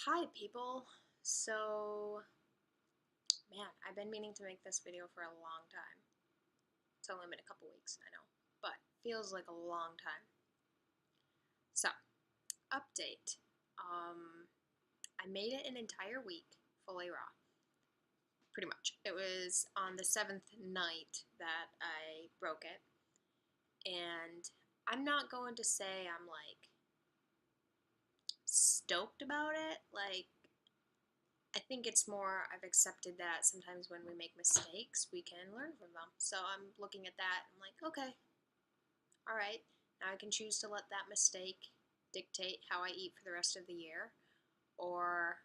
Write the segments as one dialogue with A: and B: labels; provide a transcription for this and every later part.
A: Hi people! So, man, I've been meaning to make this video for a long time. It's only been a couple weeks, I know, but feels like a long time. So, update. I made it an entire week fully raw. Pretty much. It was on the 7th night that I broke it. And I'm not going to say I'm like stoked about it. I think it's more I've accepted that sometimes when we make mistakes, we can learn from them. So I'm looking at that. I'm like, okay, all right. Now I can choose to let that mistake dictate how I eat for the rest of the year, or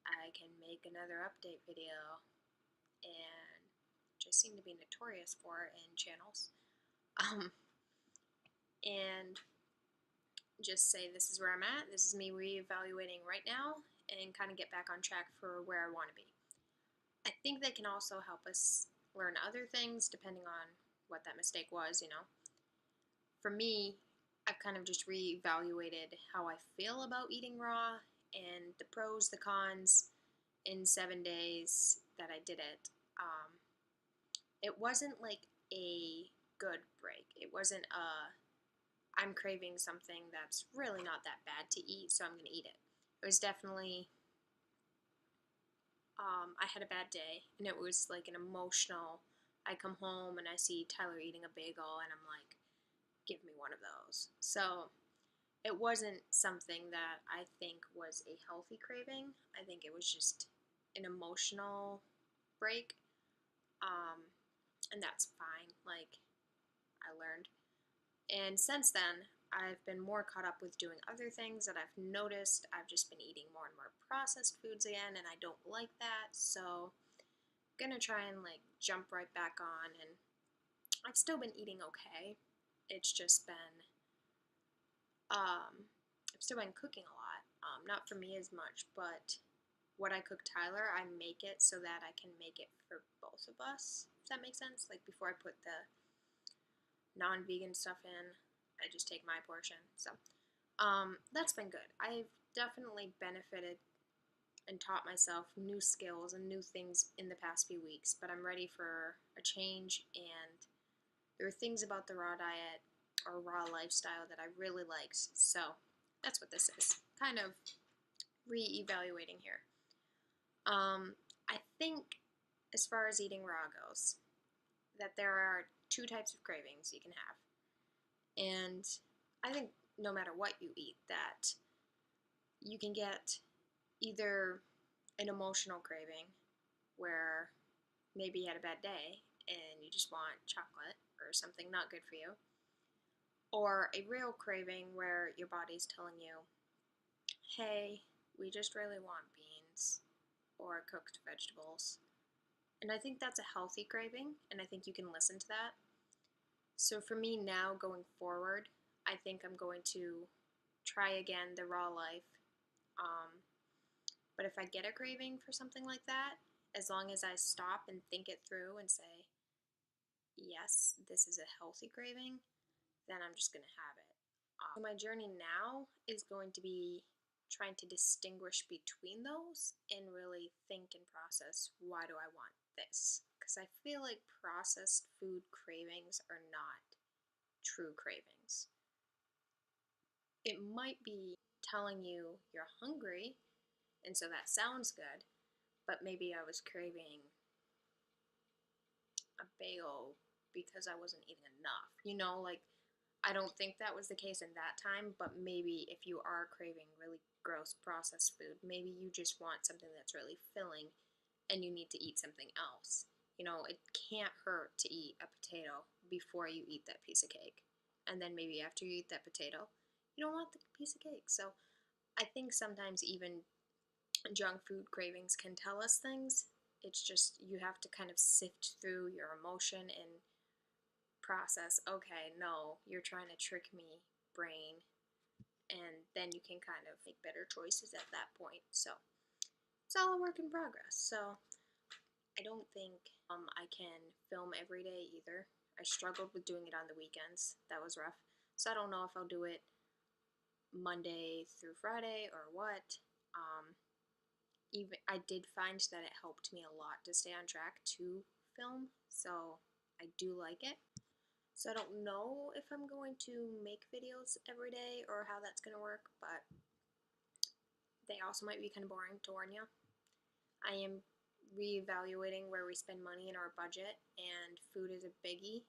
A: I can make another update video, and which I seem to be notorious for in channels, um, and just say this is where I'm at. This is me reevaluating right now, and kind of get back on track for where I want to be. I think they can also help us learn other things depending on what that mistake was. For me, I've kind of just reevaluated how I feel about eating raw and the pros, the cons in 7 days that I did it. It wasn't like a good break. It wasn't I'm craving something that's really not that bad to eat, so I'm going to eat it. It was definitely I had a bad day, and it was like an emotional. I come home and I see Tyler eating a bagel, and I'm like, give me one of those. So it wasn't something that I think was a healthy craving. I think it was just an emotional break, um, and that's fine. Like, I learned. And since then, I've been more caught up with doing other things that I've noticed. I've just been eating more and more processed foods again, and I don't like that. So I'm gonna try and like jump right back on. And I've still been eating okay. It's just been I've still been cooking a lot. Not for me as much, but what I cook Tyler, I make it so that I can make it for both of us. If that makes sense. Like before I put the non-vegan stuff in, I just take my portion. So that's been good. I've definitely benefited and taught myself new skills and new things in the past few weeks, but I'm ready for a change, and there are things about the raw diet or raw lifestyle that I really liked. So that's what this is. Kind of re-evaluating here. I think as far as eating raw goes, that there are two types of cravings you can have. And I think no matter what you eat, that you can get either an emotional craving where maybe you had a bad day and you just want chocolate or something not good for you, or a real craving where your body's telling you, hey, we just really want beans or cooked vegetables. And I think that's a healthy craving, and I think you can listen to that. So for me now, going forward, I think I'm going to try again the raw life. But if I get a craving for something like that, as long as I stop and think it through and say, yes, this is a healthy craving, then I'm just going to have it. So my journey now is going to be trying to distinguish between those and really think and process, why do I want this? Because I feel like processed food cravings are not true cravings. It might be telling you you're hungry, and so that sounds good, but maybe I was craving a bagel because I wasn't eating enough. I don't think that was the case in that time, but maybe if you are craving really gross processed food, maybe you just want something that's really filling and you need to eat something else. It can't hurt to eat a potato before you eat that piece of cake. And then maybe after you eat that potato, you don't want the piece of cake. So I think sometimes even junk food cravings can tell us things. It's just you have to kind of sift through your emotion and process, okay, no, you're trying to trick me, brain, and then you can kind of make better choices at that point. So it's all a work in progress. So I don't think I can film every day either. I struggled with doing it on the weekends. That was rough. So I don't know if I'll do it Monday through Friday or what. Even I did find that it helped me a lot to stay on track to film, so I do like it. So I don't know if I'm going to make videos every day or how that's going to work, but they also might be kind of boring to warn you. I am reevaluating where we spend money in our budget, and food is a biggie.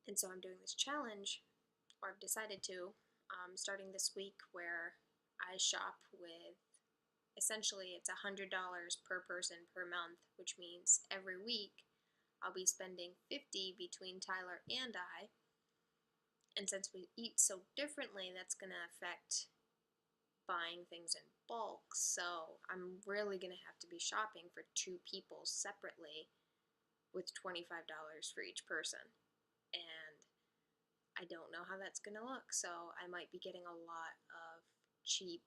A: And so I'm doing this challenge, or I've decided to, starting this week, where I shop with essentially it's $100 per person per month, which means every week I'll be spending $50 between Tyler and I. And since we eat so differently, that's going to affect buying things in bulk. So I'm really going to have to be shopping for two people separately with $25 for each person. And I don't know how that's going to look. So I might be getting a lot of cheap,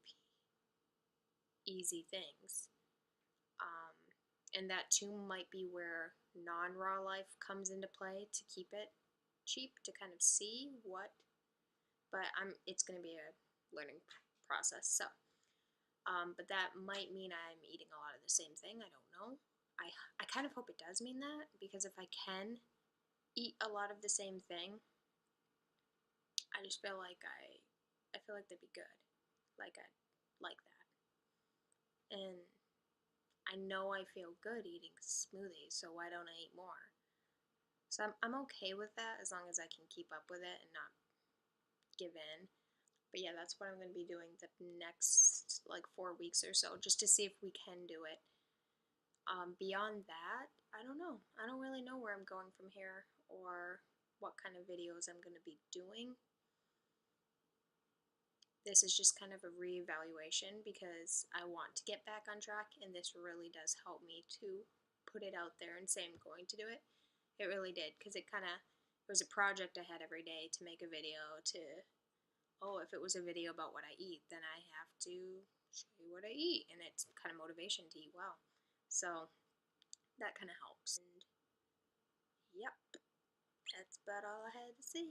A: easy things. And that too might be where non-raw life comes into play to keep it cheap, to kind of see what, but it's going to be a learning process. So but that might mean I'm eating a lot of the same thing. I don't know. I kind of hope it does mean that, because if I can eat a lot of the same thing, I just feel like I feel like that'd be good. Like I like that. And I know I feel good eating smoothies, so why don't I eat more? So I'm okay with that as long as I can keep up with it and not give in. But yeah, that's what I'm going to be doing the next like 4 weeks or so, just to see if we can do it. Beyond that, I don't know. I don't really know where I'm going from here or what kind of videos I'm going to be doing. This is just kind of a reevaluation because I want to get back on track, and this really does help me to put it out there and say I'm going to do it. It really did, because it was a project I had every day to make a video to, oh, if it was a video about what I eat, then I have to show you what I eat, and it's kind of motivation to eat well. So that kind of helps. And yep, that's about all I had to say.